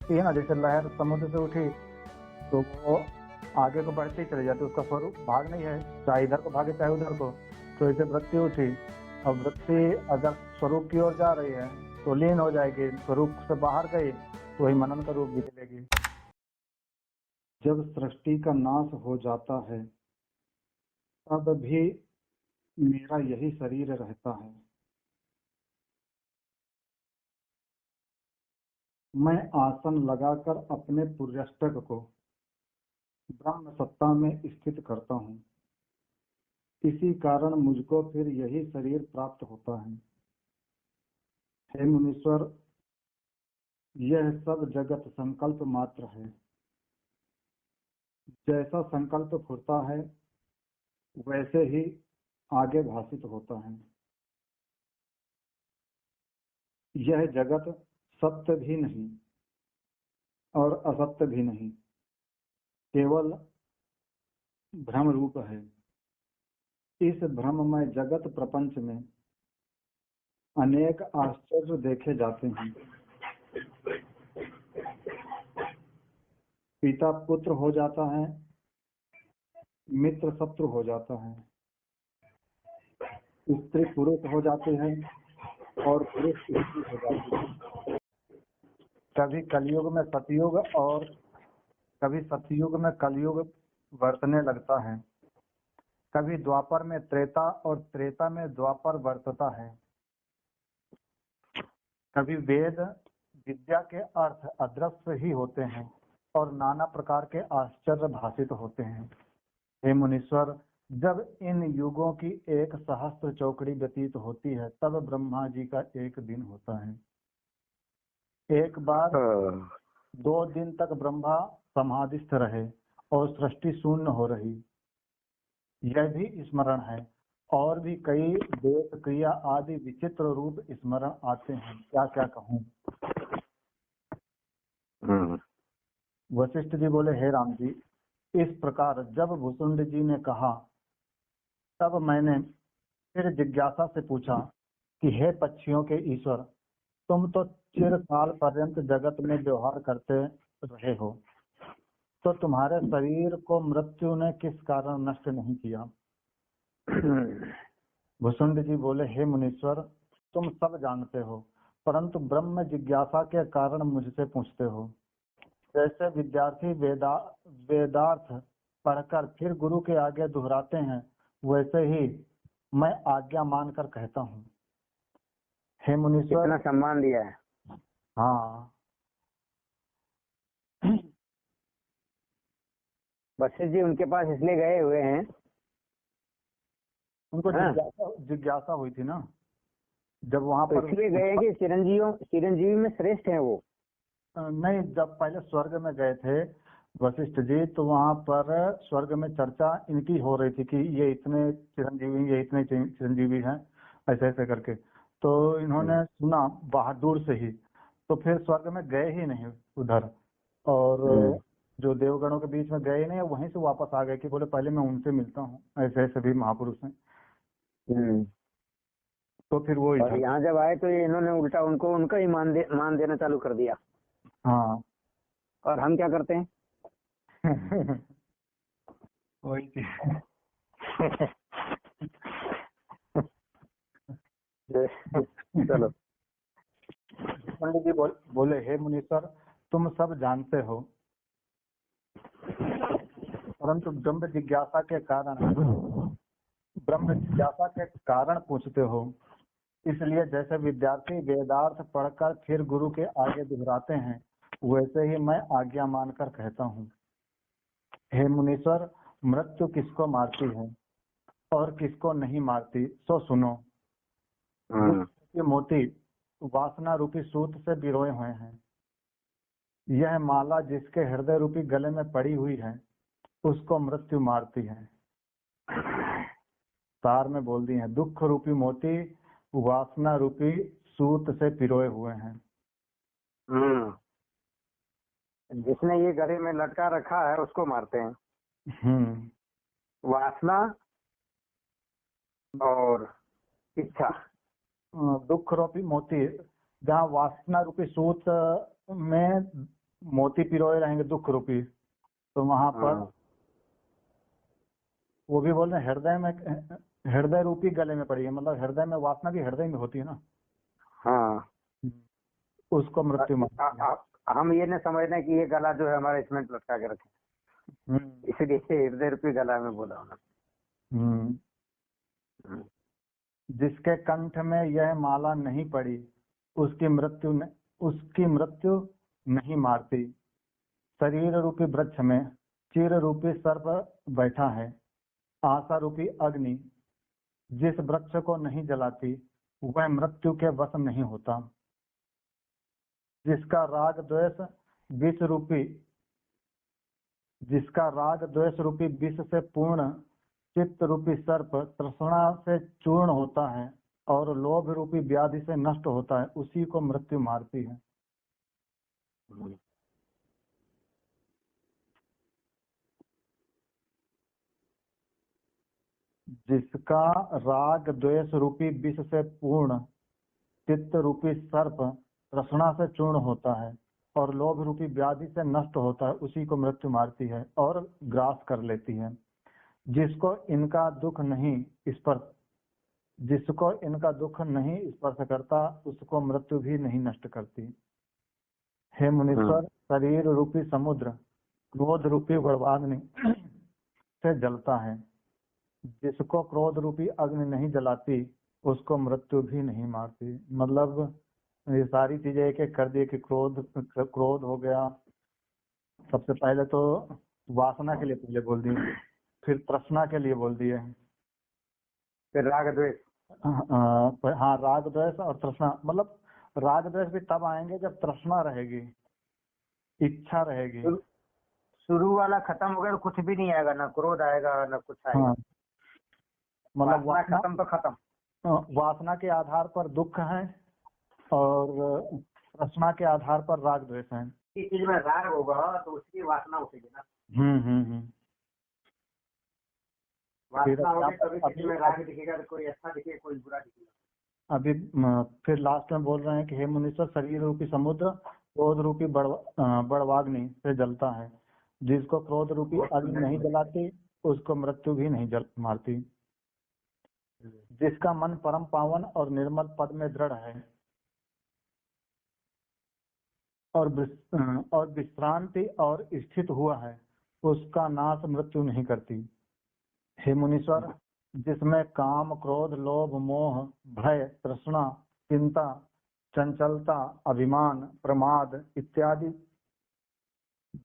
उठती है ना, जैसे लहर समुद्र से उठी तो वो आगे को बढ़ते ही चले जाते, उसका स्वरूप भाग नहीं है, चाहे इधर को भागे चाहे उधर को। तो ऐसे वृत्ति उठी, और वृत्ति अगर स्वरूप की ओर जा रही है तो लीन हो जाएगी, स्वरूप से बाहर गई तो वही मनन का रूप भी लेगी। जब सृष्टि का नाश हो जाता है तब भी मेरा यही शरीर रहता है। मैं आसन लगाकर अपने पुर्यष्टक को ब्रह्म सत्ता में स्थित करता हूँ, इसी कारण मुझको फिर यही शरीर प्राप्त होता है। हे मुनीश्वर, यह सब जगत संकल्प मात्र है। जैसा संकल्प फुरता है वैसे ही आगे भाषित होता है। यह जगत सत्य भी नहीं और असत्य भी नहीं, केवल भ्रम रूप है। इस भ्रममय जगत प्रपंच में अनेक आश्चर्य देखे जाते हैं। पिता पुत्र हो जाता है, मित्र शत्रु हो जाता है, स्त्री पुरुष हो जाते हैं और पुरुष स्त्री हो जाते हैं। कभी कलयुग में सतयुग और कभी सतयुग में कलयुग वर्तने लगता है, कभी द्वापर में त्रेता और त्रेता में द्वापर वर्तता है। कभी वेद विद्या के अर्थ अदृश्य ही होते हैं और नाना प्रकार के आश्चर्य भाषित होते हैं। हे मुनीश्वर, जब इन युगों की एक सहस्त्र चौकड़ी व्यतीत होती है तब ब्रह्मा जी का एक दिन होता है। एक बार 2 दिन तक ब्रह्मा समाधिस्थ रहे और सृष्टि शून्य हो रही, यह भी स्मरण है। और भी कई देश क्रिया आदि विचित्र रूप स्मरण आते हैं, क्या क्या कहूँ। वशिष्ठ जी बोले, हे राम जी, इस प्रकार जब भुसुंड जी ने कहा तब मैंने फिर जिज्ञासा से पूछा कि हे पक्षियों के ईश्वर, तुम तो चिरकाल पर्यंत जगत में व्यवहार करते रहे हो, तो तुम्हारे शरीर को मृत्यु ने किस कारण नष्ट नहीं किया। भुसुंड जी बोले, हे मुनीश्वर, तुम सब जानते हो, परंतु ब्रह्म जिज्ञासा के कारण मुझसे पूछते हो। जैसे विद्यार्थी वेदार्थ पढ़कर फिर गुरु के आगे दोहराते हैं, वैसे ही मैं आज्ञा मानकर कहता हूँ। हे मुनीश्वर, कितना सम्मान दिया है। हाँ, वशिष्ठ जी उनके पास इसलिए गए हुए हैं, उनको जिज्ञासा हुई थी ना, जब वहां तो पर इसलिए गए कि चिरंजीवी में श्रेष्ठ है वो। नहीं, जब पहले स्वर्ग में गए थे वशिष्ठ जी, तो वहां पर स्वर्ग में चर्चा इनकी हो रही थी कि ये इतने चिरंजीवी हैं, ऐसे ऐसे करके। तो इन्होंने सुना बाहर दूर से ही, तो फिर स्वर्ग में गए ही नहीं उधर, और जो देवगणों के बीच में गए नहीं, वहीं से वापस आ गए कि बोले पहले मैं उनसे मिलता हूँ, ऐसे ऐसे भी महापुरुष हैं। तो फिर वो और यहाँ जब आए तो ये इन्होंने उल्टा उनको उनका ही मान देना चालू कर दिया। हाँ, और हम क्या करते हैं? वही थी। चलो। पंडित जी बोले, हे मुनीश्वर, तुम सब जानते हो, परंतु ब्रह्म जिज्ञासा के कारण पूछते हो। इसलिए जैसे विद्यार्थी वेदार्थ पढ़कर फिर गुरु के आगे दोहराते हैं, वैसे ही मैं आज्ञा मानकर कहता हूँ। हे मुनीश्वर, मृत्यु किसको मारती है और किसको नहीं मारती, सो सुनो। ये मोती वासना रूपी सूत से बिरोए हुए हैं। यह माला जिसके हृदय रूपी गले में पड़ी हुई है, उसको मृत्यु मारती है। तार में बोल दी है, दुख रूपी मोती वासना रूपी सूत से पिरोए हुए हैं। जिसने ये गले में लटका रखा है उसको मारते हैं। वासना और इच्छा। दुख रूपी मोती, जहाँ वासना रूपी सूत में मोती पिरोए रहेंगे दुख रूपी, तो वहां पर वो भी बोल रहे हैं हृदय में, हृदय रूपी गले में पड़ी है, मतलब हृदय में वासना भी हृदय में होती है ना। हाँ, उसको मृत्यु मारती है। हम ये न समझना कि ये गला जो है हमारा इसमें लटका के रखे, इसलिए हृदय रूपी गला में बोला उन्होंने। जिसके कंठ में यह माला नहीं पड़ी उसकी मृत्यु नहीं मारती। शरीर रूपी वृक्ष में चिर रूपी सर्प बैठा है। आशा रूपी अग्नि जिस वृक्ष को नहीं जलाती वह मृत्यु के वश नहीं होता। जिसका राग द्वेष रूपी विष से पूर्ण चित्त रूपी सर्प तृष्णा से चूर्ण होता है और लोभ रूपी व्याधि से नष्ट होता है, उसी को मृत्यु मारती है। जिसका राग द्वेष रूपी विष से पूर्ण चित्त रूपी सर्प तृष्णा से चूर्ण होता है और लोभ रूपी व्याधि से नष्ट होता है, उसी को मृत्यु मारती है और ग्रास कर लेती है। जिसको इनका दुख नहीं स्पर्श करता उसको मृत्यु भी नहीं नष्ट करती। हे मुनीश्वर, शरीर रूपी समुद्र क्रोध रूपी बड़वाग्नि से जलता है। जिसको क्रोध रूपी अग्नि नहीं जलाती उसको मृत्यु भी नहीं मारती। मतलब ये सारी चीजें एक एक कर दी कि क्रोध हो गया, सबसे पहले तो वासना के लिए पहले बोल दिए, फिर तृष्णा के लिए बोल दिए, फिर राग द्वेष। हाँ, राग द्वेष और तृष्णा। मतलब राग द्वेष भी तब आएंगे जब तृष्णा रहेगी, इच्छा रहेगी। शुरू वाला खत्म हो गया तो कुछ भी नहीं आएगा, ना क्रोध आएगा ना कुछ आएगा। हाँ, मतलब वासना खत्म तो खत्म। वासना के आधार पर दुख है और तृष्णा के आधार पर राग द्वेष है। इस चीज में राग होगा तो उसकी वासना उठेगी ना। वासना होगी तभी किसी में राग दिखेगा, तो कोई अच्छा दिखेगा कोई बुरा दिखेगा। अभी फिर लास्ट में बोल रहे हैं कि हे मुनीश्वर, शरीर रूपी समुद्र क्रोध रूपी बड़वाग्नि से जलता है। जिसको क्रोध रूपी अग्नि नहीं जलाती उसको मृत्यु भी नहीं मारती। जिसका मन परम पावन और निर्मल पद में दृढ़ है और विश्रांति और स्थित हुआ है उसका नाश मृत्यु नहीं करती। हे मुनीश्वर, जिसमें काम क्रोध लोभ मोह भय तृष्णा चिंता चंचलता अभिमान प्रमाद इत्यादि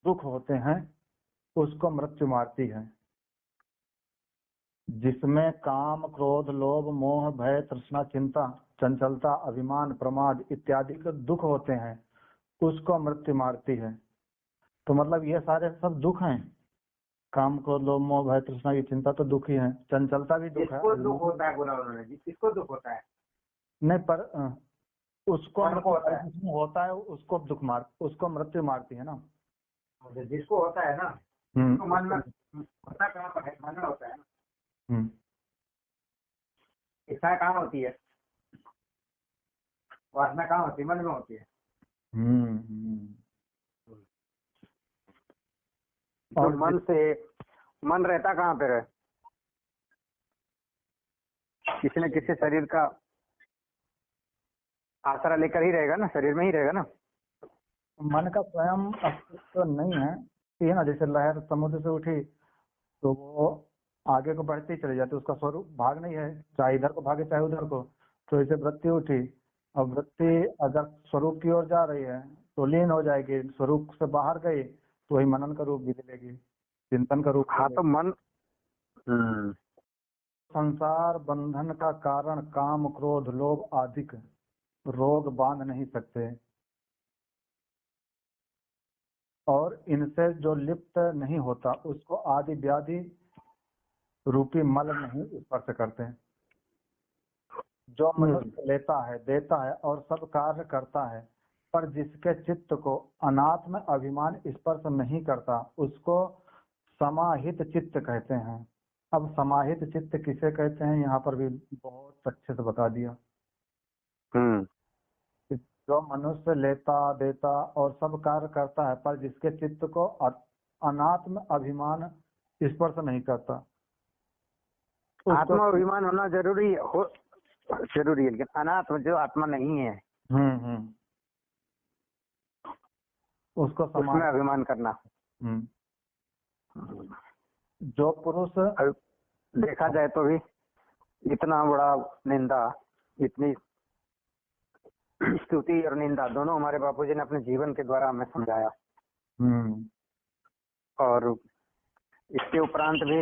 दुख होते हैं उसको मृत्यु मारती है। जिसमें काम क्रोध लोभ मोह भय तृष्णा चिंता चंचलता अभिमान प्रमाद इत्यादि के दुख होते हैं उसको मृत्यु मारती है। तो मतलब ये सारे सब दुख हैं, काम क्रोध लोभ मोह भय तृष्णा की चिंता तो दुख ही है, चंचलता भी दुख है। किसको दुख होता है बोला उन्होंने जी, किसको दुख होता है? नहीं, पर उसको होता है उसको मृत्यु मारती है ना। जिसको होता है ना, तो मन में होता कहाँ पर है? मन में होता है ना। इच्छा कहाँ होती है? वासना कहाँ होती है? मन में होती है। और मन रहता कहाँ पे है? किसी न किसी शरीर का आसरा लेकर ही रहेगा ना, शरीर में ही रहेगा ना। मन का स्वयं अस्तित्व तो नहीं है, ये ना जैसे लहर समुद्र से उठी तो वो आगे को बढ़ती चली जाती, उसका स्वरूप भाग नहीं है, चाहे इधर को भागे चाहे उधर को। तो इसे वृत्ति उठी, अब वृत्ति अगर स्वरूप की ओर जा रही है तो लीन हो जाएगी, स्वरूप से बाहर गई तो वही मनन का रूप भी लेगी, चिंतन का रूप। हाँ, तो मन संसार बंधन का कारण काम क्रोध लोभ आदि रोग बांध नहीं सकते और इनसे जो लिप्त नहीं होता उसको आदि व्याधि रूपी मल नहीं स्पर्श करते। जो मनुष्य लेता है देता है और सब कार्य करता है पर जिसके चित्त को अनात्म अभिमान स्पर्श नहीं करता उसको समाहित चित्त कहते हैं। अब समाहित चित्त किसे कहते हैं यहाँ पर भी बहुत अच्छे से बता दिया। जो मनुष्य लेता देता और सब कार्य करता है, पर जिसके चित्त को अनात्म अभिमान स्पर्श नहीं करता, आत्माभिमान होना जरूरी है, लेकिन अनात्म जो आत्मा नहीं है उसको उसमें अभिमान करना। जो पुरुष देखा जाए तो भी इतना बड़ा निंदा, इतनी स्तुति और निंदा दोनों हमारे बापूजी ने अपने जीवन के द्वारा हमें समझाया। और इसके उपरांत भी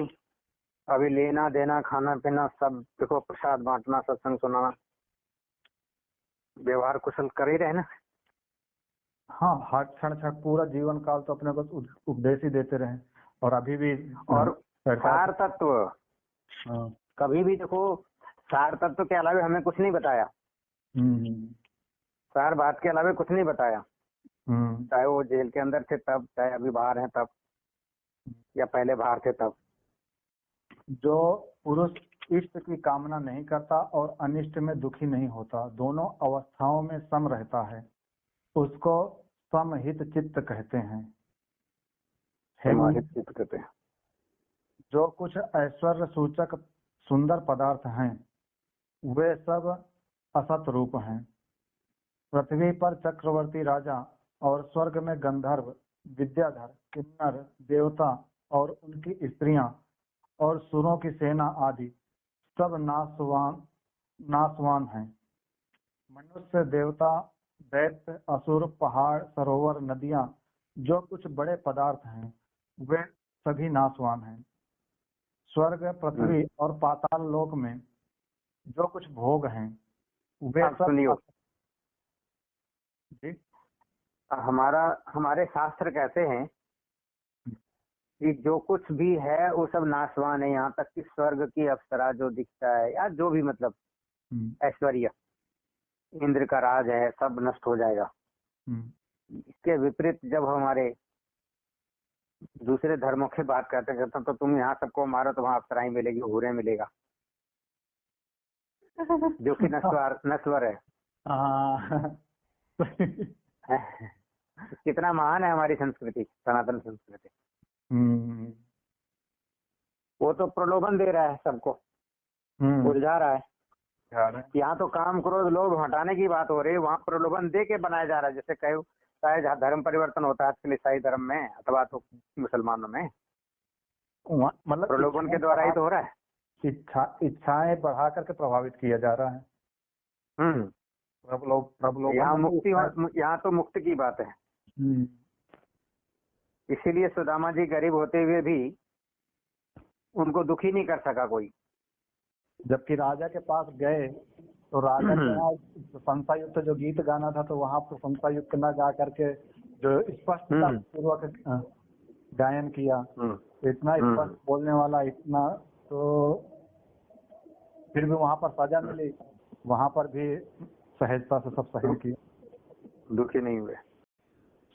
अभी लेना देना खाना पीना सब देखो, प्रसाद बांटना, सत्संग सुनाना, व्यवहार कुशल कर ही रहे ना। हाँ, हर क्षण क्षण पूरा जीवन काल तो अपने को उपदेश ही देते रहे, और अभी भी। और सार तत्व कभी भी देखो, सार तत्व के अलावा हमें कुछ नहीं बताया। सार बात के अलावा कुछ नहीं बताया, चाहे वो जेल के अंदर थे तब, चाहे अभी बाहर हैं तब, या पहले बाहर थे तब। जो पुरुष इष्ट की कामना नहीं करता और अनिष्ट में दुखी नहीं होता, दोनों अवस्थाओं में सम रहता है, उसको समहित चित्त कहते हैं। समहित चित्त कहते हैं। जो कुछ ऐश्वर्य सूचक सुंदर पदार्थ हैं, वे सब असत रूप हैं। पृथ्वी पर चक्रवर्ती राजा और स्वर्ग में गंधर्व, विद्याधर, किन्नर, देवता और उनकी स्त्रियां और सुरों की सेना आदि सब नासवान हैं। मनुष्य, देवता, दैत्य, असुर, पहाड़, सरोवर, नदियां, जो कुछ बड़े पदार्थ हैं, वे सभी नासवान हैं। स्वर्ग, पृथ्वी और पाताल लोक में जो कुछ भोग हैं, वे सब जी। हमारे शास्त्र कहते हैं कि जो कुछ भी है वो सब नाशवान है, यहाँ तक कि स्वर्ग की अप्सरा जो दिखता है या जो भी मतलब ऐश्वर्य, इंद्र का राज है, सब नष्ट हो जाएगा। इसके विपरीत जब हमारे दूसरे धर्मों की बात करते हैं तो तुम यहाँ सबको मारो तो वहाँ अप्सराएं मिलेगी, हूरे मिलेगा, जो कि नश्वर है। कितना महान है हमारी संस्कृति, सनातन संस्कृति। वो तो प्रलोभन दे रहा है सबको, उलझा रहा है। यहाँ तो काम क्रोध लोभ हटाने की बात हो रही है, वहाँ प्रलोभन दे के बनाया जा रहा है। जैसे कहो चाहे जहाँ धर्म परिवर्तन होता है आजकल ईसाई धर्म में अथवा तो मुसलमानों में, मतलब प्रलोभन के द्वारा ही तो हो रहा है। इच्छाएं बढ़ा करके प्रभावित किया जा रहा है। यहाँ तो मुक्ति की बात है। इसीलिए सुदामा जी गरीब होते हुए भी उनको दुखी नहीं कर सका कोई। जबकि राजा के पास गए तो राजा के यहाँ प्रशंसा युक्त जो गीत गाना था, तो वहाँ प्रशंसा युक्त न गा करके जो स्पष्टता पूर्वक गायन किया, इतना स्पष्ट बोलने वाला, इतना, तो फिर भी वहाँ पर सजा मिली, वहाँ पर भी सहजता से सब सहन किया, दुखी नहीं हुए।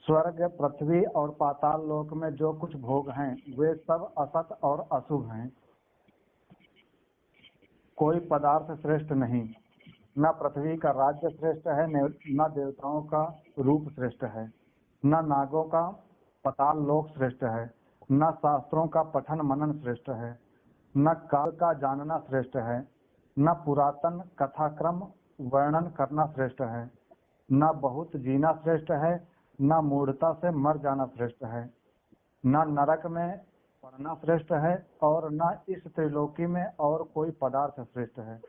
स्वर्ग, पृथ्वी और पाताल लोक में जो कुछ भोग हैं, वे सब असत और अशुभ हैं। कोई पदार्थ श्रेष्ठ नहीं, न पृथ्वी का राज्य श्रेष्ठ है, न देवताओं का रूप श्रेष्ठ है, न नागों का पाताल लोक श्रेष्ठ है, न शास्त्रों का पठन मनन श्रेष्ठ है, न काल का जानना श्रेष्ठ है, न पुरातन कथाक्रम वर्णन करना श्रेष्ठ है, न बहुत जीना श्रेष्ठ है, न मूढ़ता से मर जाना श्रेष्ठ है, न नरक में पढ़ना श्रेष्ठ है, और न इस त्रिलोकी में और कोई पदार्थ श्रेष्ठ है।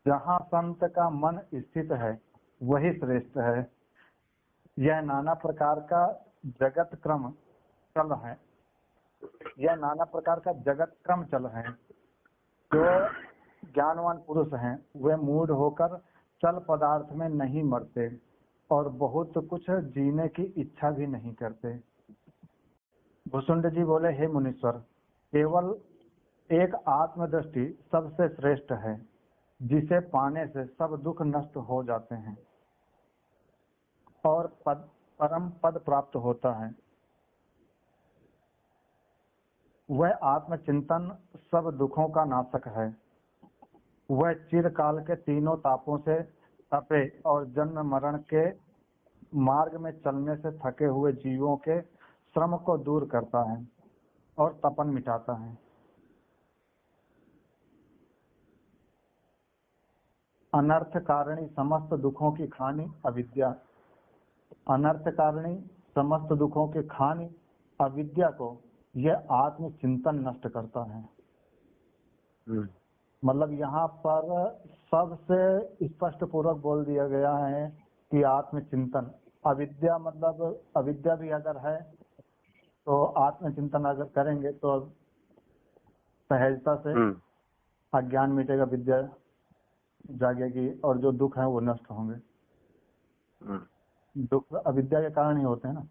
जहाँ संत का मन स्थित है वही श्रेष्ठ है। यह नाना प्रकार का जगत क्रम चल है, यह नाना प्रकार का जगत क्रम चल है। जो ज्ञानवान पुरुष हैं वे मूढ़ होकर चल पदार्थ में नहीं मरते और बहुत कुछ जीने की इच्छा भी नहीं करते। भुसुंड जी बोले, हे मुनीश्वर, केवल एक आत्मदृष्टि सबसे श्रेष्ठ है, जिसे पाने से सब दुख नष्ट हो जाते हैं और परम पद प्राप्त होता है। वह आत्मचिंतन सब दुखों का नाशक है। वह चिरकाल के तीनों तापों से तपे और जन्म मरण के मार्ग में चलने से थके हुए जीवों के श्रम को दूर करता है और तपन मिटाता है। अनर्थ कारणी समस्त दुखों की खानी अविद्या। अनर्थ कारणी समस्त दुखों की खानी अविद्या को यह आत्मचिंतन नष्ट करता है। मतलब यहाँ पर सबसे स्पष्ट पूर्वक बोल दिया गया है कि आत्मचिंतन, अविद्या मतलब अविद्या भी अगर है तो आत्मचिंतन अगर करेंगे तो सहजता से अज्ञान मिटेगा, विद्या जागेगी और जो दुख है वो नष्ट होंगे। दुख अविद्या के कारण ही होते हैं ना।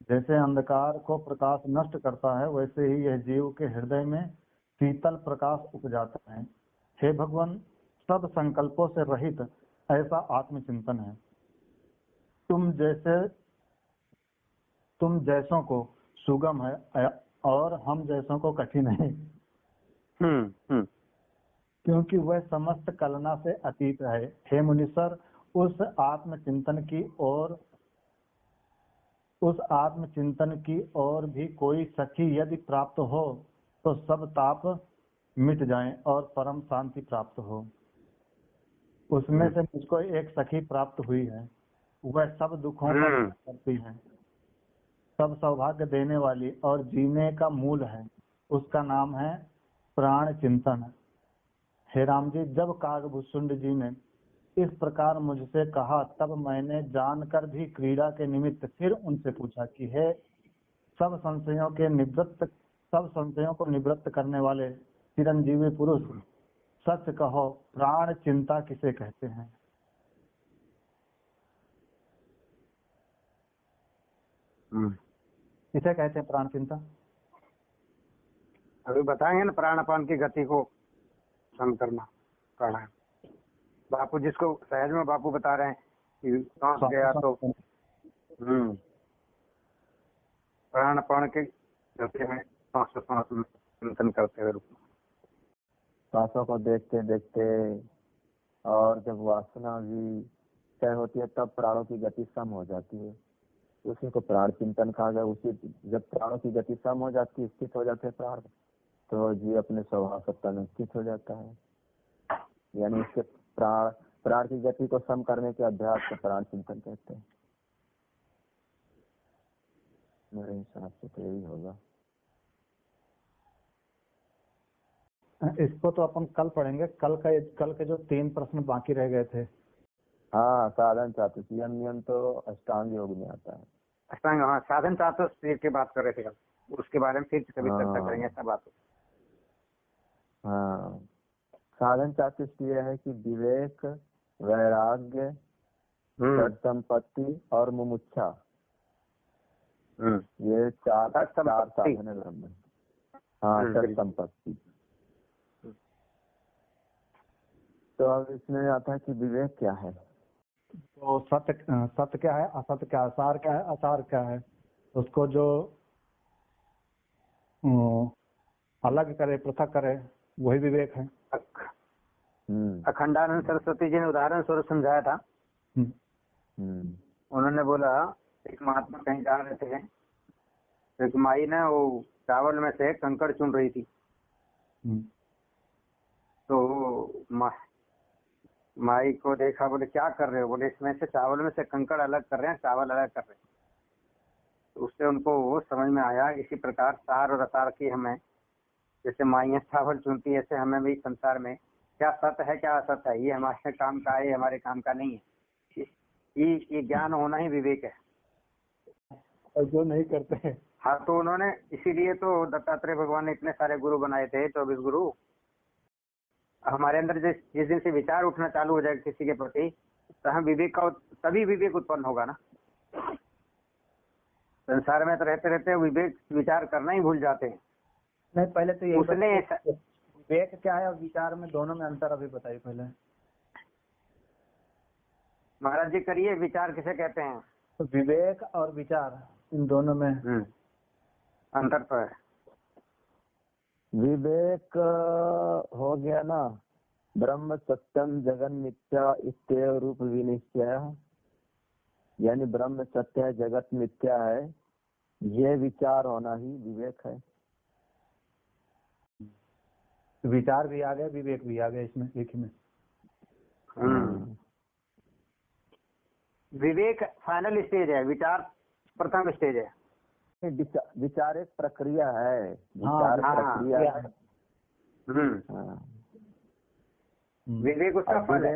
जैसे अंधकार को प्रकाश नष्ट करता है वैसे ही यह जीव के हृदय में शीतल प्रकाश उपजाता है। हे भगवान, सब संकल्पों से रहित ऐसा आत्मचिंतन है। तुम जैसों को सुगम है और हम जैसों को कठिन है, क्योंकि वह समस्त कलना से अतीत है। हे मुनीश्वर, उस आत्मचिंतन की ओर भी कोई सखी यदि प्राप्त हो तो सब ताप मिट जाएं और परम शांति प्राप्त हो। उसमें से मुझको एक सखी प्राप्त हुई है, वह सब दुखों का नाश करती है, सब सौभाग्य देने वाली और जीने का मूल है। उसका नाम है प्राण चिंतन। हे राम जी, जब कागभूषुंड जी ने इस प्रकार मुझसे कहा तब मैंने जानकर भी क्रीड़ा के निमित्त फिर उनसे पूछा कि हे सब संशयों को निवृत्त करने वाले चिरंजीवी पुरुष, सच कहो, प्राण चिंता किसे कहते हैं? किसे कहते हैं प्राण चिंता? अभी बताएंगे ना, प्राणापान की गति को कम करना प्राणायाम। बापू जिसको सहज में बापू बता रहे हैं कि सांस गया तो प्राणापान के गति में सांस में चिंतन करते हुए सांसों को देखते देखते, और जब वासना भी क्षय होती है तब प्राणों की गति सम हो जाती है। उसी को प्राण चिंतन कहा गया। उसी जब प्राणों की गति सम हो जाती है, स्थित हो जाते हैं प्राण, तो जीव अपने स्वभाव सत्ता में स्थित हो जाता है। यानी इसके प्राण की गति को सम करने के अभ्यास को प्राण चिंतन कहते हैं। मेरे हिसाब से तो यही होगा। इसको तो अपन कल पढ़ेंगे। कल के जो 3 प्रश्न बाकी रह गए थे। हाँ, साधन चातुर्य नियम तो अष्टांग योग में आता है। अष्टांग, हाँ, साधन चातुर्य की बात कर रहे थे कल, उसके बारे में फिर कभी चर्चा करेंगे ऐसा बात। हाँ, साधन चातुर्य है कि विवेक, वैराग्य, संपत्ति और मुमुक्षा, ये चार साधन है ब्रह्म। हाँ, संपत्ति। तो अब इसमें आता है कि विवेक क्या है। तो सत्य क्या है, असत्य क्या है, सार क्या है, असार क्या है, उसको जो अलग करे, पृथक करे, वही विवेक है। अखंडानंद सरस्वती जी ने उदाहरण स्वरूप समझाया था। उन्होंने बोला, एक महात्मा कहीं जा रहे थे, एक माई ने वो चावल में से कंकड़ चुन रही थी। तो माई को देखा, बोले क्या कर रहे हो? बोले इसमें से चावल में से कंकड़ अलग कर रहे हैं, चावल अलग कर रहे हैं। तो उससे उनको वो समझ में आया, इसी प्रकार सार और असार की हमें, जैसे माइयाँ चावल चुनती है, ऐसे हमें भी संसार में क्या सत्य है क्या असत्य है, ये हमारे काम का है, हमारे काम का नहीं है। ये ज्ञान होना ही विवेक है। और जो नहीं करते हैं। हाँ, तो उन्होंने इसीलिए तो दत्तात्रेय भगवान ने इतने सारे गुरु बनाए थे, 24 गुरु। हमारे अंदर जिस दिन से विचार उठना चालू हो जाएगा किसी के प्रति, तो हम तभी विवेक उत्पन्न होगा ना। संसार में तो रहते रहते विवेक विचार करना ही भूल जाते हैं। नहीं, पहले तो ये उसने विवेक क्या है और विचार में दोनों में अंतर अभी बताइए पहले। महाराज जी करिए, विचार किसे कहते हैं? तो विवेक और विचार, इन दोनों में अंतर तो है। विवेक हो गया ना, ब्रह्म सत्यम जगन मिथ्या इत्येव रूप विनिश्चय। यानी ब्रह्म सत्य है, जगत मिथ्या है, ये विचार होना ही विवेक है। विचार भी आ गया, विवेक भी आ गया इसमें, एक ही में। विवेक फाइनल स्टेज है, विचार प्रथम स्टेज है। विचार एक प्रक्रिया है, हाँ, विचार हाँ, प्रक्रिया है। हाँ। विवेक उसका फल है।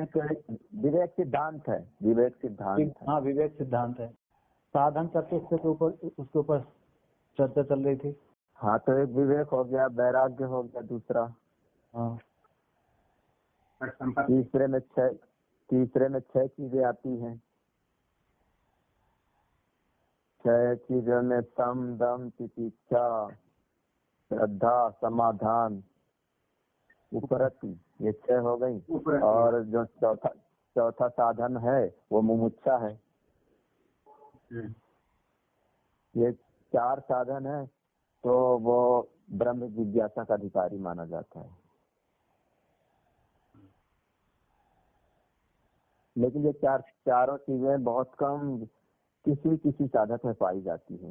विवेक सिद्धांत है, विवेक सिद्धांत है। हाँ, विवेक सिद्धांत है। साधन चतुष्ट के ऊपर, उसके ऊपर चर्चा चल रही थी। हाँ, तो एक विवेक हो गया, वैराग्य हो गया दूसरा। हाँ, तीसरे में छह चीजें आती हैं। 6 चीजों में सम, दम, तितिक्षा, श्रद्धा, समाधान, उपरति, ये 6 हो गई। और जो चौथा साधन है वो मुमुक्षा है। ये 4 साधन है, तो वो ब्रह्म जिज्ञासा का अधिकारी माना जाता है। लेकिन ये चारों चीजें बहुत कम किसी साधक में पाई जाती है।